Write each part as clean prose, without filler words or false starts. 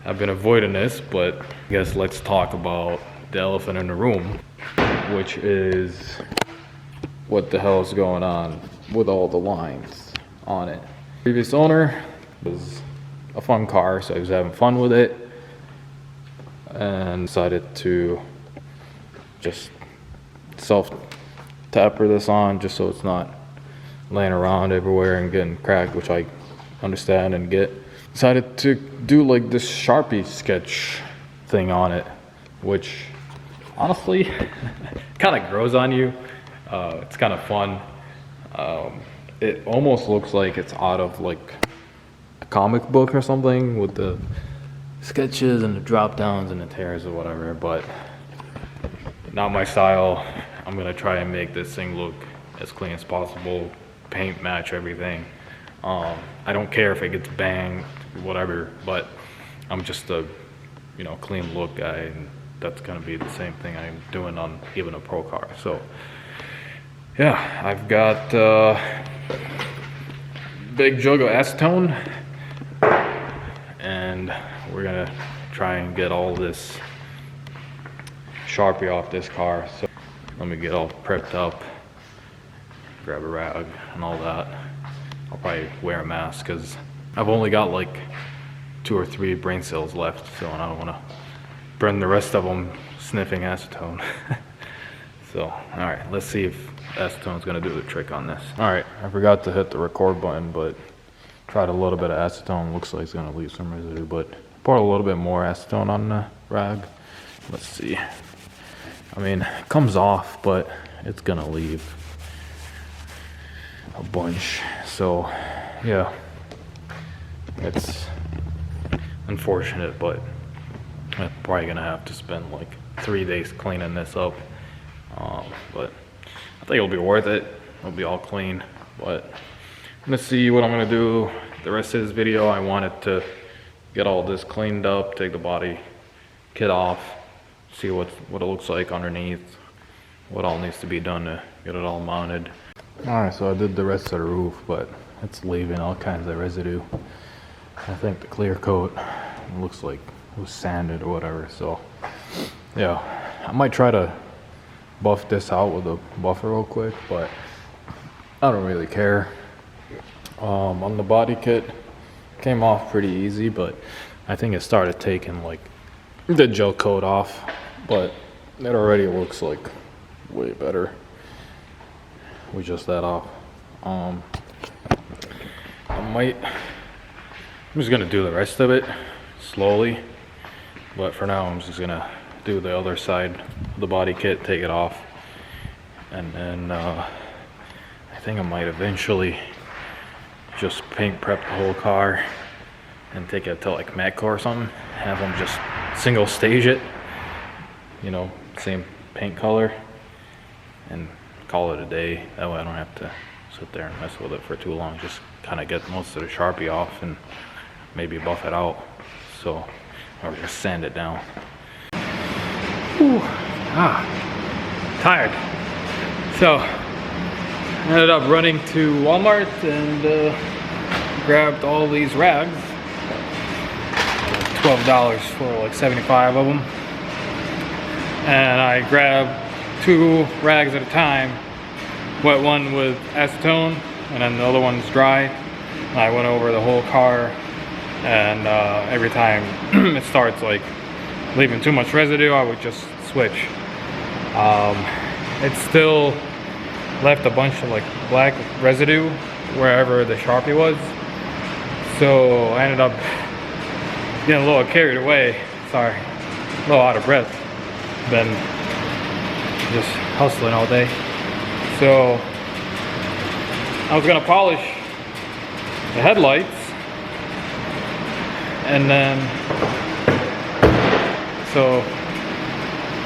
I've been avoiding this, but I guess let's talk about the elephant in the room, which is what the hell is going on with all the lines on it. Previous owner was a fun car, so he was having fun with it and decided to just self-taper this on just so it's not laying around everywhere and getting cracked, which I understand and get. Decided to do like this Sharpy sketch thing on it, which honestly kind of grows on you. It's kind of fun. It almost looks like it's out of like a comic book or something with the sketches and the drop downs and the tears or whatever, but not my style. I'm gonna try and make this thing look as clean as possible, paint match everything. I don't care if it gets banged, whatever, but I'm just a, you know, clean look guy, and that's gonna be the same thing I'm doing on even a pro car. So yeah, I've got big jug of acetone, and we're gonna try and get all this Sharpy off this car. So let me get all prepped up, grab a rag and all that. I'll probably wear a mask because I've only got like 2 or 3 brain cells left, so I don't want to burn the rest of them sniffing acetone. So, all right, let's see if acetone's gonna do the trick on this. All right, I forgot to hit the record button, but tried a little bit of acetone. Looks like it's gonna leave some residue, but pour a little bit more acetone on the rag. Let's see. I mean, it comes off, but it's gonna leave a bunch. So, yeah, it's unfortunate, but I'm probably gonna have to spend like 3 days cleaning this up. But I think it'll be worth it. It'll be all clean. But let's see what I'm gonna do the rest of this video. I wanted to get all this cleaned up, take the body kit off, see what it looks like underneath, what all needs to be done to get it all mounted. Alright, so I did the rest of the roof, but it's leaving all kinds of residue. I think the clear coat looks like it was sanded or whatever, so yeah, I might try to buff this out with a buffer real quick, but I don't really care. On the body kit, came off pretty easy, but I think it started taking like the gel coat off, but it already looks like way better with just that off. I'm just gonna do the rest of it slowly, but for now I'm just gonna do the other side of the body kit, take it off, and then I think I might eventually just paint prep the whole car and take it to like Matco or something, have them just single stage it, you know, same paint color, and call it a day. That way I don't have to sit there and mess with it for too long. Just kind of get most of the Sharpy off and maybe buff it out, so, or just sand it down. Whew. Tired. So ended up running to Walmart and grabbed all these rags. $12 for like 75 of them, and I grabbed 2 rags at a time, wet one with acetone and then the other one's dry. And I went over the whole car, and every time it starts like leaving too much residue, I would just switch. It still left a bunch of like black residue wherever the Sharpy was, so I ended up getting a little carried away, sorry, a little out of breath, been just hustling all day. So I was gonna polish the headlights, and then so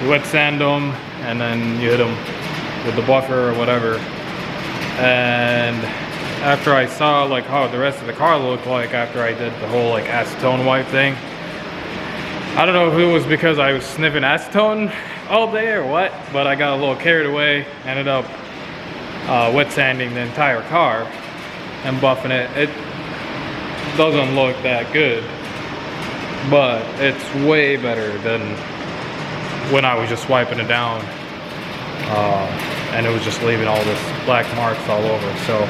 you wet sand them and then you hit them with the buffer or whatever. And after I saw like how the rest of the car looked like after I did the whole like acetone wipe thing, I don't know if it was because I was sniffing acetone all day or what, but I got a little carried away, ended up wet sanding the entire car and buffing it. It doesn't look that good, but it's way better than when I was just wiping it down, and it was just leaving all this black marks all over. So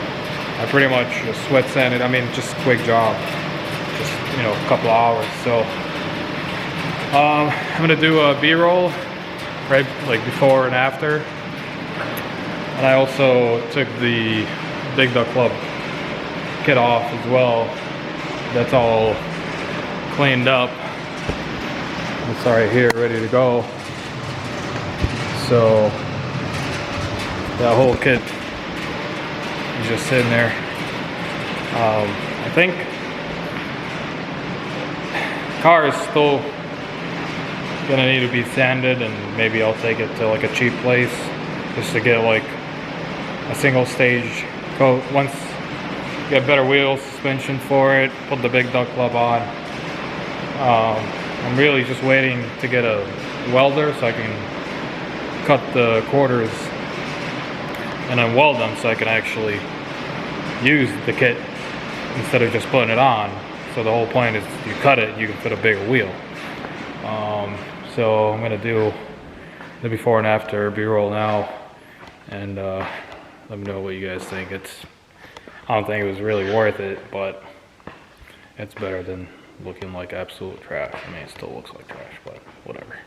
I pretty much just sweat sanded. I mean, just a quick job, just, you know, a couple hours. So I'm gonna do a B-roll right, like before and after. And I also took the Big Duck Club kit off as well. That's all cleaned up. It's already here, ready to go. So that whole kit is just sitting there. I think car is still gonna need to be sanded, and maybe I'll take it to like a cheap place just to get like a single stage coat. Once you get better wheel suspension for it, put the Big Duck Club on. I'm really just waiting to get a welder so I can cut the quarters and then weld them so I can actually use the kit instead of just putting it on. So the whole point is you cut it, you can fit a bigger wheel. So I'm gonna do the before and after B-roll now, and let me know what you guys think. I don't think it was really worth it, but it's better than looking like absolute trash. I mean, it still looks like trash, but whatever.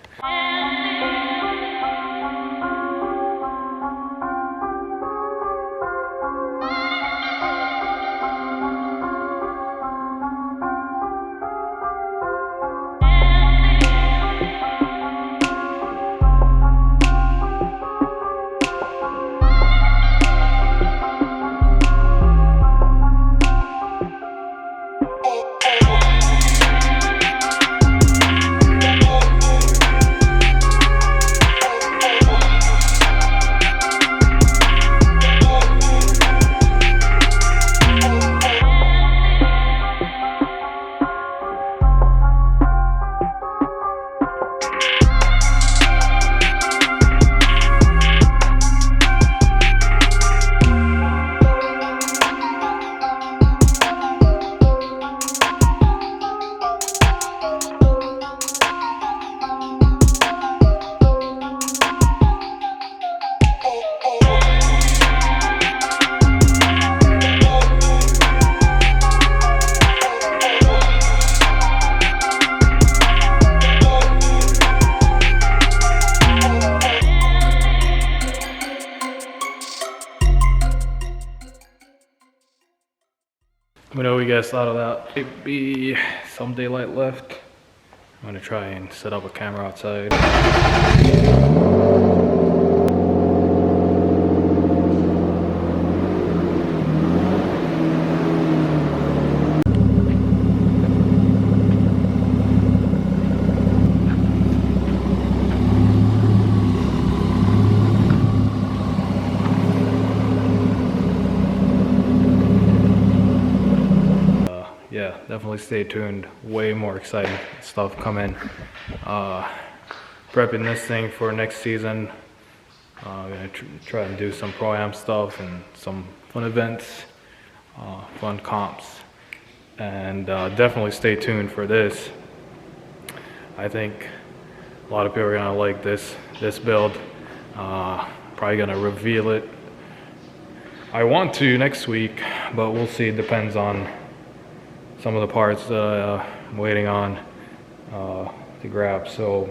Let me know what you guys thought of that. Maybe some daylight left. I'm gonna try and set up a camera outside. Yeah, definitely stay tuned. Way more exciting stuff coming. Prepping this thing for next season. I'm gonna try and do some pro-am stuff and some fun events, fun comps, and definitely stay tuned for this. I think a lot of people are gonna like this build. Probably gonna reveal it. I want to next week, but we'll see. It depends on some of the parts that I'm waiting on to grab. So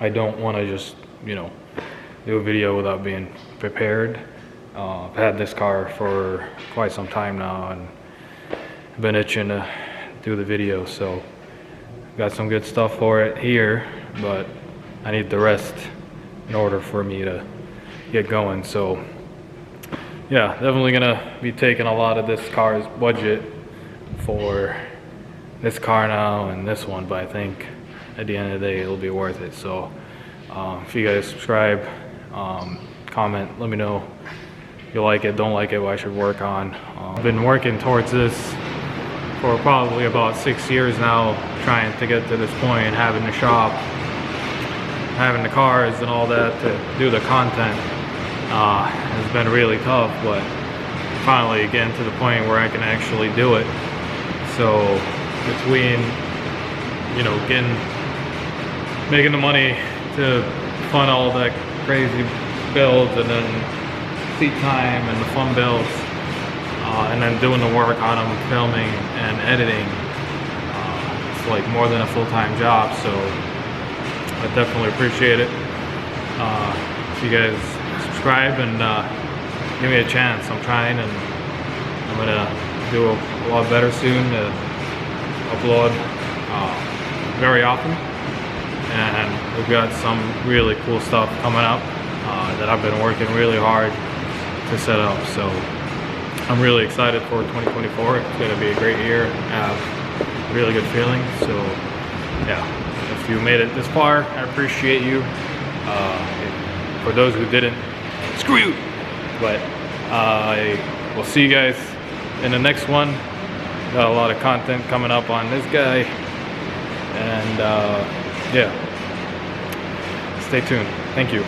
I don't want to just, you know, do a video without being prepared. I've had this car for quite some time now and I've been itching to do the video, so got some good stuff for it here, but I need the rest in order for me to get going. So yeah, definitely gonna be taking a lot of this car's budget for this car now and this one, but I think at the end of the day it'll be worth it. So if you guys subscribe, comment, let me know if you like it, don't like it, what I should work on. I've been working towards this for probably about 6 years now, trying to get to this point, having the shop, having the cars and all that to do the content. It's been really tough, but finally getting to the point where I can actually do it. So between you know, making the money to fund all that crazy builds, and then seat time and the fun builds, and then doing the work on them, filming and editing. It's like more than a full-time job, so I definitely appreciate it. If you guys subscribe and give me a chance, I'm trying, and I'm gonna do a lot better soon to upload very often. And we've got some really cool stuff coming up that I've been working really hard to set up. So I'm really excited for 2024. It's going to be a great year. I have a really good feeling. So yeah, if you made it this far, I appreciate you. For those who didn't, screw you. But I will see you guys in the next one. Got a lot of content coming up on this guy. And yeah, stay tuned. Thank you.